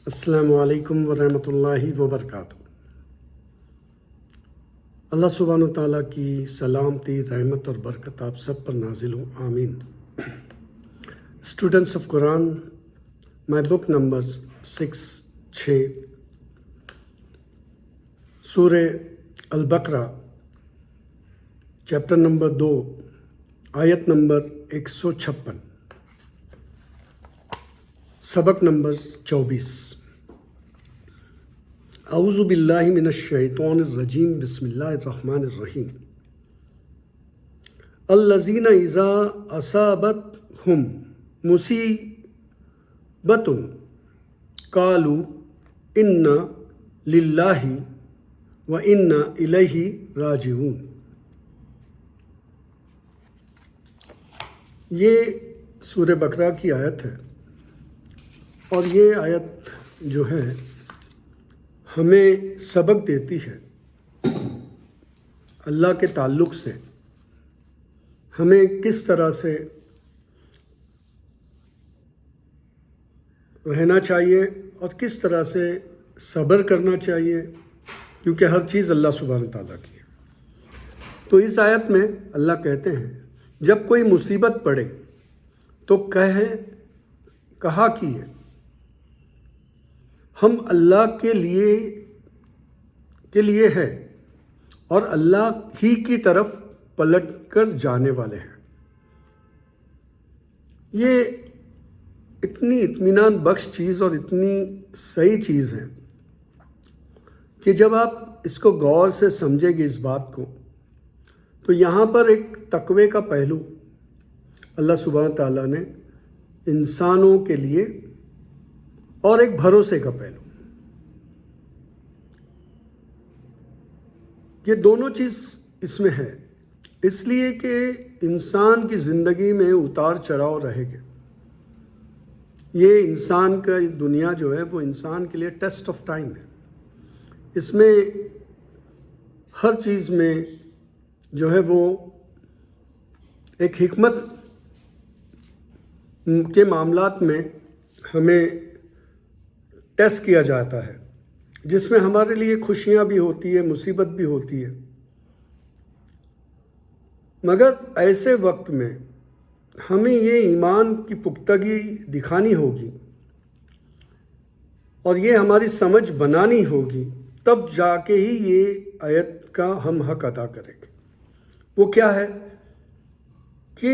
السلام علیکم ورحمۃ اللہ وبرکاتہ۔ اللہ سبحانہ و تعالیٰ کی سلامتی، رحمت اور برکت آپ سب پر نازل ہوں، آمین۔ Students of Quran, my book number 6 سورہ البقرہ چیپٹر نمبر 2 آیت نمبر 156، سبق نمبر 24۔ اعوذ باللہ من الشیطان الرجیم، بسم اللہ الرحمن الرحیم۔ الذین اذا اصابتہم مصیبۃ قالوا انا للہ و انا الیہ راجعون۔ یہ سورہ بقرہ کی آیت ہے، اور یہ آیت جو ہے ہمیں سبق دیتی ہے اللہ کے تعلق سے، ہمیں کس طرح سے رہنا چاہیے اور کس طرح سے صبر کرنا چاہیے، کیونکہ ہر چیز اللہ سبحانہ تعالیٰ کی ہے۔ تو اس آیت میں اللہ کہتے ہیں جب کوئی مصیبت پڑے تو کہا کیے ہم اللہ کے لیے ہے اور اللہ ہی کی طرف پلٹ کر جانے والے ہیں۔ یہ اتنی اطمینان بخش چیز اور اتنی صحیح چیز ہے کہ جب آپ اس کو غور سے سمجھیں گے اس بات کو، تو یہاں پر ایک تقوی کا پہلو اللہ سبحانہ تعالیٰ نے انسانوں کے لیے، اور ایک بھروسے کا پہلو، یہ دونوں چیز اس میں ہے، اس لیے کہ انسان کی زندگی میں اتار چڑھاؤ رہے گا۔ یہ انسان کا دنیا جو ہے وہ انسان کے لیے ٹیسٹ آف ٹائم ہے۔ اس میں ہر چیز میں جو ہے وہ ایک حکمت کے معاملات میں ہمیں ٹیسٹ کیا جاتا ہے، جس میں ہمارے لیے خوشیاں بھی ہوتی ہے، مصیبت بھی ہوتی ہے۔ مگر ایسے وقت میں ہمیں یہ ایمان کی پختگی دکھانی ہوگی اور یہ ہماری سمجھ بنانی ہوگی، تب جا کے ہی یہ آیت کا ہم حق ادا کریں گے۔ وہ کیا ہے کہ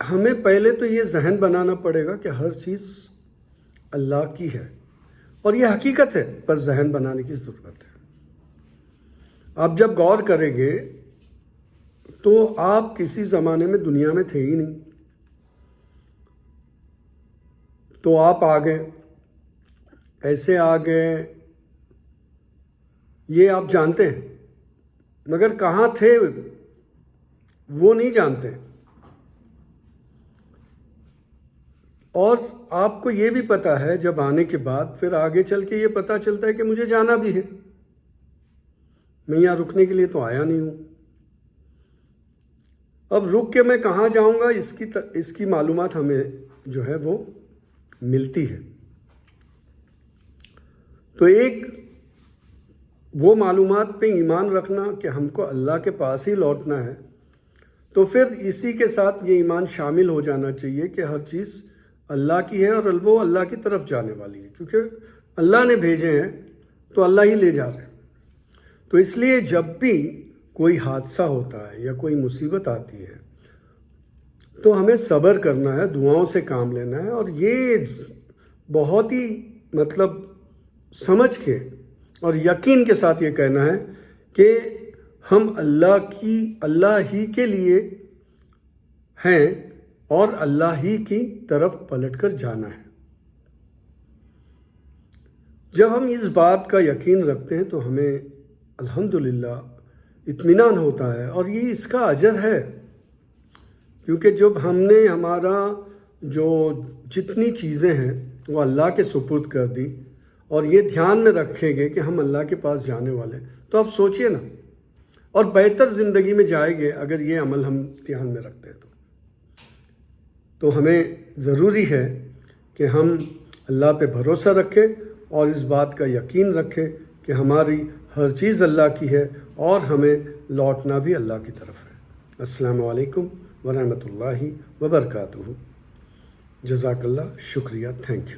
ہمیں پہلے تو یہ ذہن بنانا پڑے گا کہ ہر چیز اللہ کی ہے، اور یہ حقیقت ہے، بس ذہن بنانے کی ضرورت ہے۔ آپ جب غور کریں گے تو آپ کسی زمانے میں دنیا میں تھے ہی نہیں، تو آپ آ گئے، ایسے آ گئے، یہ آپ جانتے ہیں، مگر کہاں تھے وہ نہیں جانتے۔ اور آپ کو یہ بھی پتا ہے جب آنے کے بعد پھر آگے چل کے یہ پتا چلتا ہے کہ مجھے جانا بھی ہے، میں یہاں رکنے کے لیے تو آیا نہیں ہوں۔ اب رک کے میں کہاں جاؤں گا، اس کی معلومات ہمیں جو ہے وہ ملتی ہے۔ تو ایک وہ معلومات پہ ایمان رکھنا کہ ہم کو اللہ کے پاس ہی لوٹنا ہے، تو پھر اسی کے ساتھ یہ ایمان شامل ہو جانا چاہیے کہ ہر چیز اللہ کی ہے اور وہ اللہ کی طرف جانے والی ہے، کیونکہ اللہ نے بھیجے ہیں تو اللہ ہی لے جا رہے ہیں۔ تو اس لیے جب بھی کوئی حادثہ ہوتا ہے یا کوئی مصیبت آتی ہے تو ہمیں صبر کرنا ہے، دعاؤں سے کام لینا ہے، اور یہ بہت ہی سمجھ کے اور یقین کے ساتھ یہ کہنا ہے کہ ہم اللہ ہی کے لیے ہیں اور اللہ ہی کی طرف پلٹ کر جانا ہے۔ جب ہم اس بات کا یقین رکھتے ہیں تو ہمیں الحمدللہ اطمینان ہوتا ہے، اور یہ اس کا اجر ہے، کیونکہ جب ہم نے ہمارا جو جتنی چیزیں ہیں وہ اللہ کے سپرد کر دی، اور یہ دھیان میں رکھیں گے کہ ہم اللہ کے پاس جانے والے، تو آپ سوچئے نا، اور بہتر زندگی میں جائیں گے اگر یہ عمل ہم دھیان میں رکھتے ہیں تو ہمیں ضروری ہے کہ ہم اللہ پہ بھروسہ رکھیں اور اس بات کا یقین رکھیں کہ ہماری ہر چیز اللہ کی ہے اور ہمیں لوٹنا بھی اللہ کی طرف ہے۔ السلام علیکم ورحمۃ اللہ وبرکاتہ۔ جزاک اللہ، شکریہ، تھینک یو۔